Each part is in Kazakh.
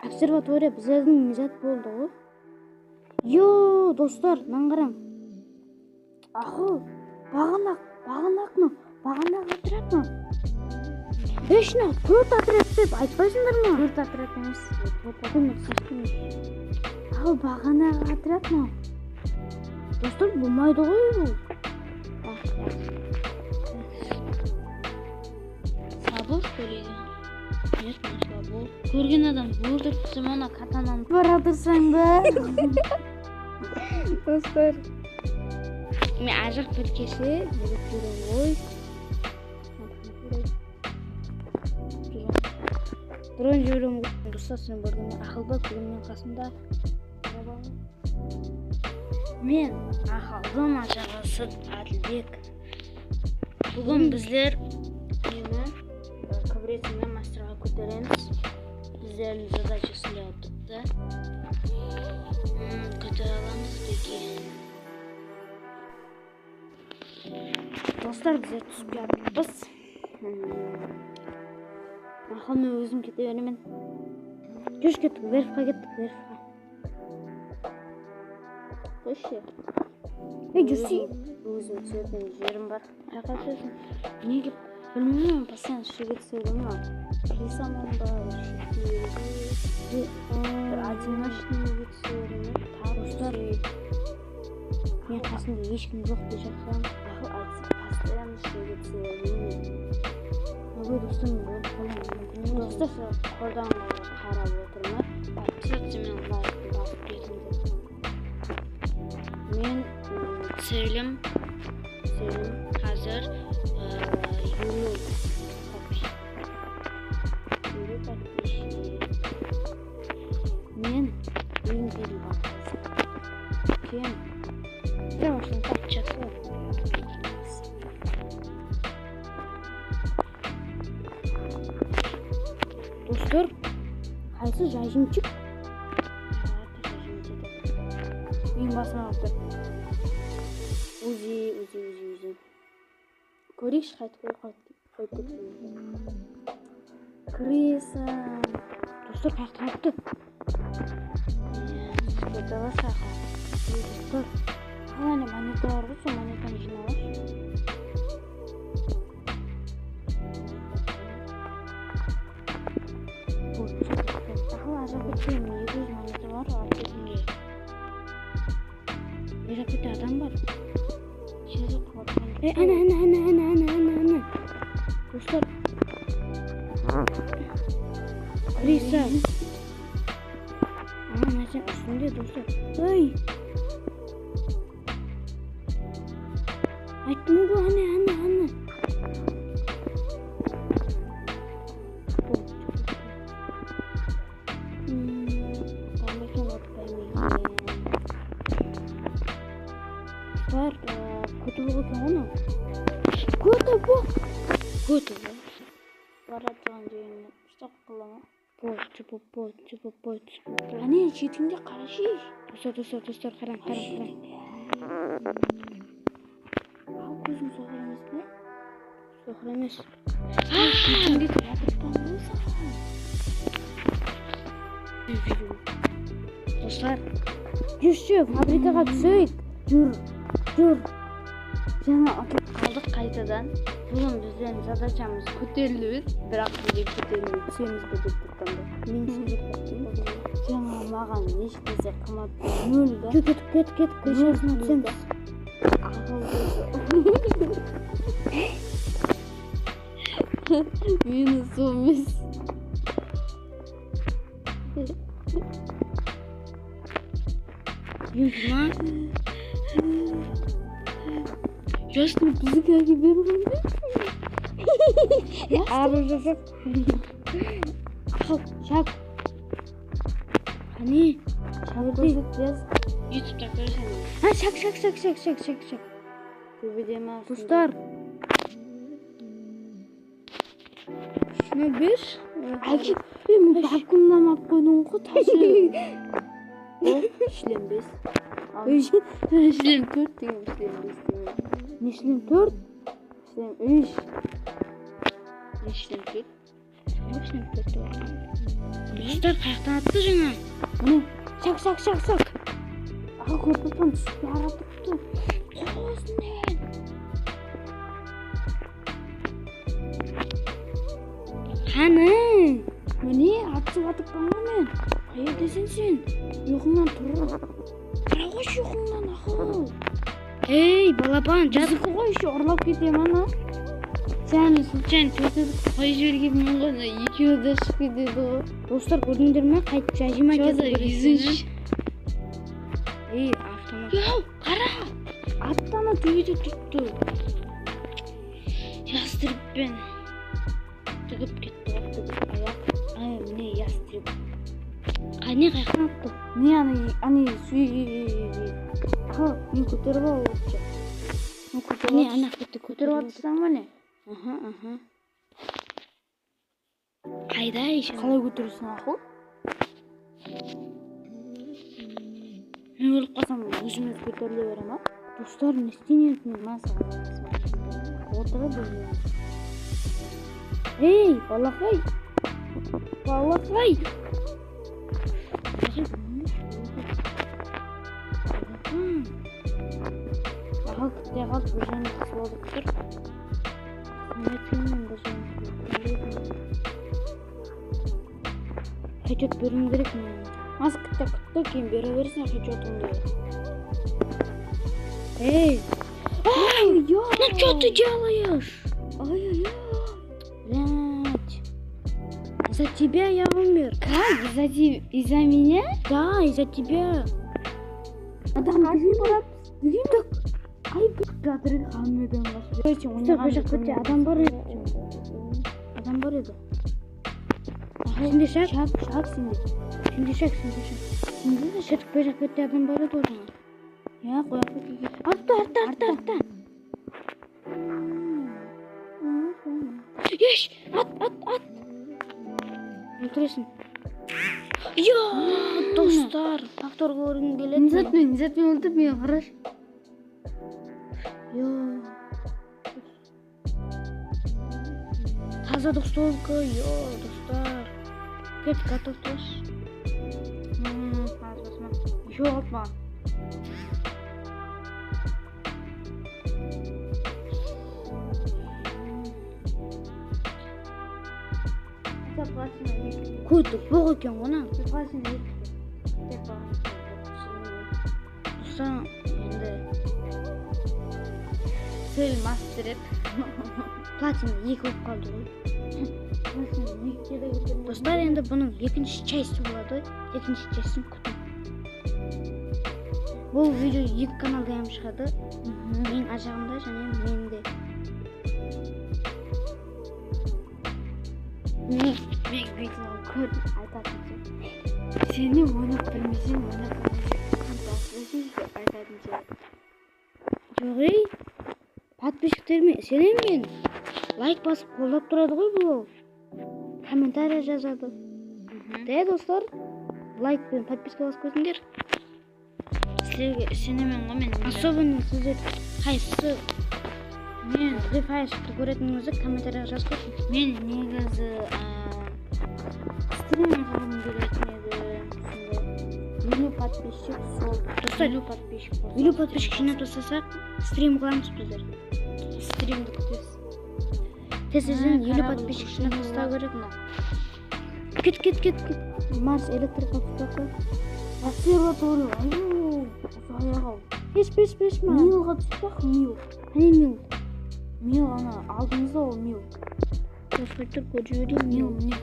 Обсерватория біздердің мезет болды ғой. Йо, достар, мынаны қараң. Аху, бағанақ отряд ма? Шына, 4 отряд деп айтпайсыңдар ма? 4 отряд емес. Ал бағанақ отряд ма? Достар, болмайды ғой бұл. Слабо, что ли? Нет, не слабо. Көрген адам көрдік Симона катананы Барадырсаң ба? Достар. Мен ажық бір кеше жүріп жүрем ғой. Дрон жүрем достар, сен көргенде ақылбай күлімнен қасында. Мен ақылдым ажағасы Әділбек. Бүгін біздер мені Коврецинмен мастерға көтереміз. Біздердің задачасында отыпты. Көтере аламыз деген. Достар, біздер түсіп жатырмыз. Ақыл, мен өзім кете беремін. Жүріш кеттік, верфқа. Қойшы. Жүрсей. Өзім түсетін жерім бар. Қайқа түсесің? Неге? Білмеймін, постоянно шеге түседі ма? Рисамон ба? Одиночныйға түседі ме? Достар, мен қасымда ешкім жоқ деп жатсам, Ақыл айтсын, постоянно шеге түседі ме? Ой, достар, мен болып қаламын. Достар, қордан қарап отырмын. Сөйтсе мен лайкты басып кетіңдер. Мен Сәлім қазір Юлю подписчик. Мен Ингель бар. Кем? Девушка, так Часы. достар, қайсы жайжымчик? Мен басына алды. Узи. Көрейікші қайтып қойып кетсін. Кіреса. Достар, қаяқты қапты? Көтала сақа. Достар, қаланы монета бар ғой, сол монетаны жиналаш. Ақыл, ажап кетпейім, 200 монета бар, артетінде. Ерапетте адам бар. Шезі қорған. Ана. Достар. Кіреса. Нәрсен үстінде, достар. Ой. Айттым ғой, ана. Бар, көтіп өткен оны. Көтіп. Баратыған жеріне ұстап қылама. Бот. Ане, жетіңде қарашы. Достар, қараң. Ал, көзім соғыр емес пе? Соғыр емес. Жетіңде жатыртпан болса. Достар, жүрші, фабрикаға түсейік. Жүр. Жаңа ұтып қалдық қайтадан. Бүгін бізден задачамыз көтерілуіз, бірақ бізде көтерілмей түсеміз бе деп тұрғанда. Мен сендер Жаңа маған ешкесе қымат нөл да. кет, көшесіне түсеміз. Мені сомес. Южма. Жасын бізді кәге беруін бе? Арып. Шак. Қане? Ютубта көрсен. Шак. Көбеде ма? Достар. Шына беш? Әке, мен бакунламап қойдың ғой ташы. Шлем 5. Шлем 4 деген шлем 5 деген. Не шлем 4? Шлем 3. Шлем 4. Шлем 4. Dostlar kayaktan attı жаңа. Mine şak. Aha köprüden düşüp yaratıptı. Ko'znen. Qani? Mine atıp bana men. Qayerdesin sen? Yo'qingdan tur. Qara qo'sh yo'qingdan ahol. Ey, balaban, Bizni qo'yish urilib ketaman ha. Seni случайно көтөрүп коюп жибергенмин го. Экөө да чыгып кетти го. Достор көрдүңдөр мө? Кайтып жажыма кетти. Ey, автомат. Yo, qara. Attana tüydü tuttu. Ястырыппен. Тыгып кетти, тыгып аяк. Ай, эмне ястырып. Кане каяктан аттı? Ne ani aha men ko'tarib olibdi. Не, ана кетти, Ko'tarib көтөрүп. atsam mana. Aha. Кайда иши? Qalay ko'tarsan axı? Men өлүп калсам, O'zimiz ko'tarilaveraman. Do'stlar, ne isteyapsiz? Men sana o'tirib bo'lmayman. Ey, balaqay. Aha, kutlayaq o'zini qilib tur. Ne etmeyeyim o'zini. Hecet bölüm gerek mi? Az kıtta kim berabersen hecetimde. Hey! Ay ya! Ну что ты делаешь? Ай-яй-яй! Блядь. За тебя я умер. Как? Из-за меня? Да, из-за тебя. Adam bugün de ay kadrin hamleden başlıyor. Kötü adam var edi. Adam var edi. Şimdi şak. Şak şimdi. Şimdi şak. Şimdi de şak böcek kötü adam var edi o zaman. Ya koyak Artta. Yeş, at. Öldürürsün. Ya dostlar, doktor görün geledi. Nizatmen öldürmüyor karış. Yo. Таза достолка, yo dostlar. Get готовтош. Hazırsın. Yok atma. Koyduk, bu ekan ona. Dostlar, endi sel masterib platin 2 bo'lib qoldi. Dostlar, endi buning ikkinchi части bo'ladi. Ikkinchi частini kuting. Bu video 2 kanalda ham chiqadi. Men ajag'imda, және menda. Men video ko'rib aytadimcha. Seni o'ynab bilmasang, aytadimcha. Yo'q, подписчиктерме, сенем мен. Лайк басып қолдап тұрады ғой бұл. Комментарий жазады. Де, достар, лайк пен подписка басып көтіңдер. Сіздерге сенемен ғой мен. Особенно сіздер қайсысы мен Free Fire'ды көретініңізді комментарийға жазып қойсын. Мен негізі стрим қылғым келетін еді. Елу подписчик сол. Достар, елу подписчик жинап тастасақ, стрим қыламыз біздер. Стримді күтесіз. Тезірден елу подписчик жинап тастау керек мына. Кет. Марс электрика тұтақы. Обсерватория. Айу, аяға. Пеш ма. Милға тұтақ, мил. Қане мил? Мил ана, алдыңызда ол мил. Достар, көріп жіберейін. Мил, міне.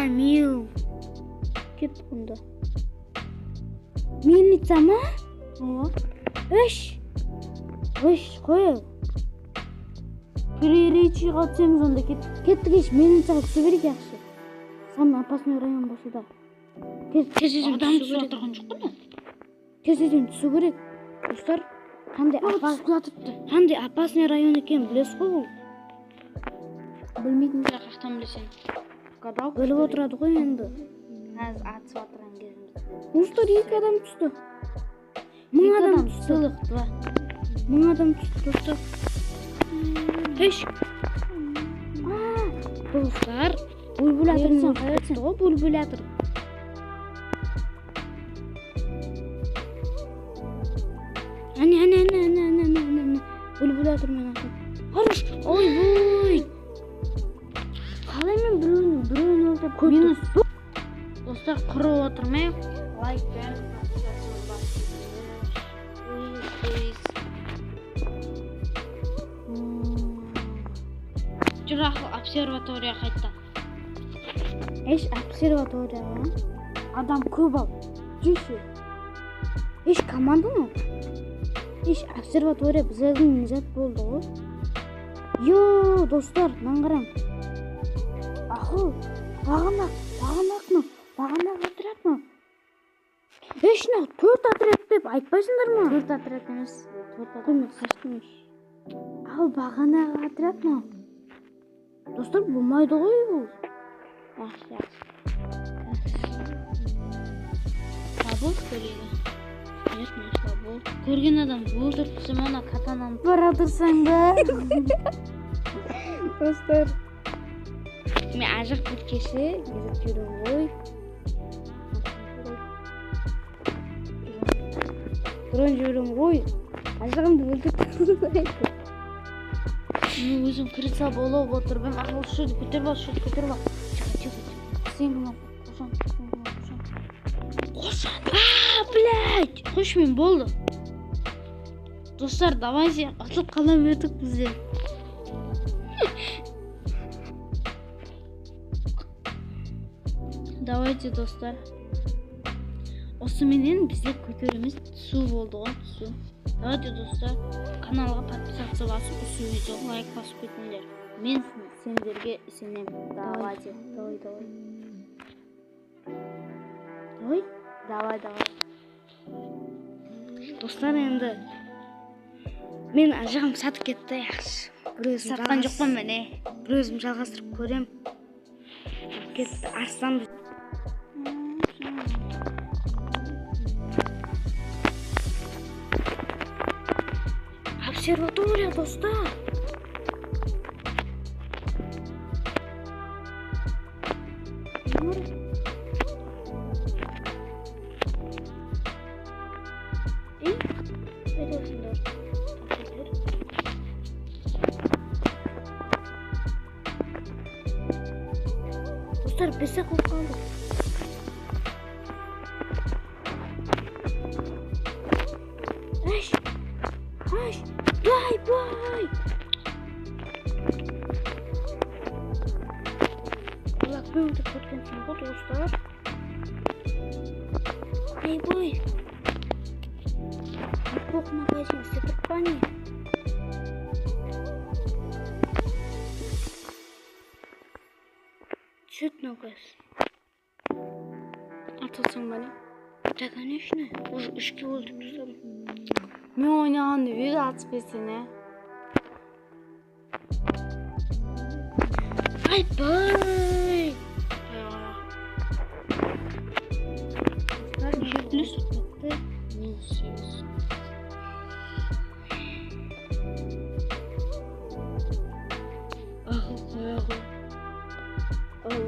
Мил. Кет бұнда. Мельница ма? Ола. Өш, қой. Переречиға түсеміз онда Кеттігеш, мельницаға түсі берек яқшы. Самый опасный район болса да. Тезеден түсі керек. Достар, қандай опасный район екен білесіз ғой бұл? Білмейтін қақтан білесен. Өліп отырады ғой енді. Қазір атысып атырған кезімізде. Достар, 2 адам түсті. 1000 адам түсті. 1000 адам түсті, достар. Достар, Бульбулятор қайырсың ғой, бульбулятор. Әне. Бульбулятор мен атым. Хорош. Ой. Қалай мен біреуін өлтіріп Минус. Достар, құрып отырмайық. Лайк Жүрақ обсерватория қайтта. Еш обсерваторияға. Адам көп ал. Жүші. Еш команда ма? Еш обсерватория біздердің мезет болды ғой. Йо, достар, наңғарам. Ахыл, бағанақ отряд ма? Ешіне, 4 отряд деп айтпайсыңдар ма? 4 отряд емес. 4 Көмек қаштым еш. Ал бағанақ отряд ма? Достар, болмайды ғой бұл. Yaxşı. Слабол көрейді. Нет, не слабол. Көрген адам өлтіріп түсім ана катананы. Бара тұрсаң да. Достар. Мен ажық біткесі кезіп жүрім ғой. Тұрын жүрім ғой. Ажығымды өлтіріп. Мен өзім кіріса болып отырбым. Ақыл шуды көтер ба. Тихо. Сен ғана қошан. Блядь! Қош мен болды. Достар, давайте атып қалам өтік бізде. Давайте, достар. Осыменен бізде көтеріміз түсу болды ғой, түсу. Давайте, достар, каналға подписаться басып, осы видеоға лайк басып кетіңдер. Мен сендерге сенем. Давайте. Давай. Достар, енді мен ажығым сатып кетті, яқшы. Сатқан жоқпын мен, бір өзім жалғастырып көрем. Кетті, арыстанды. Обсерватория, достар. Dostlar, 5 dakika kaldı. Aş. Vay. Allah böyle potkensin bu dostlar. Boy. Bok магазин, сетропани. Чуть ногас. Атылсаң бәле. Да, конечно. Уже 3 өлтіріп тастадым. Мен ойнағанды өзі атып берсене. Бай. Плюс отты. Минус 8. Ағыл. Allah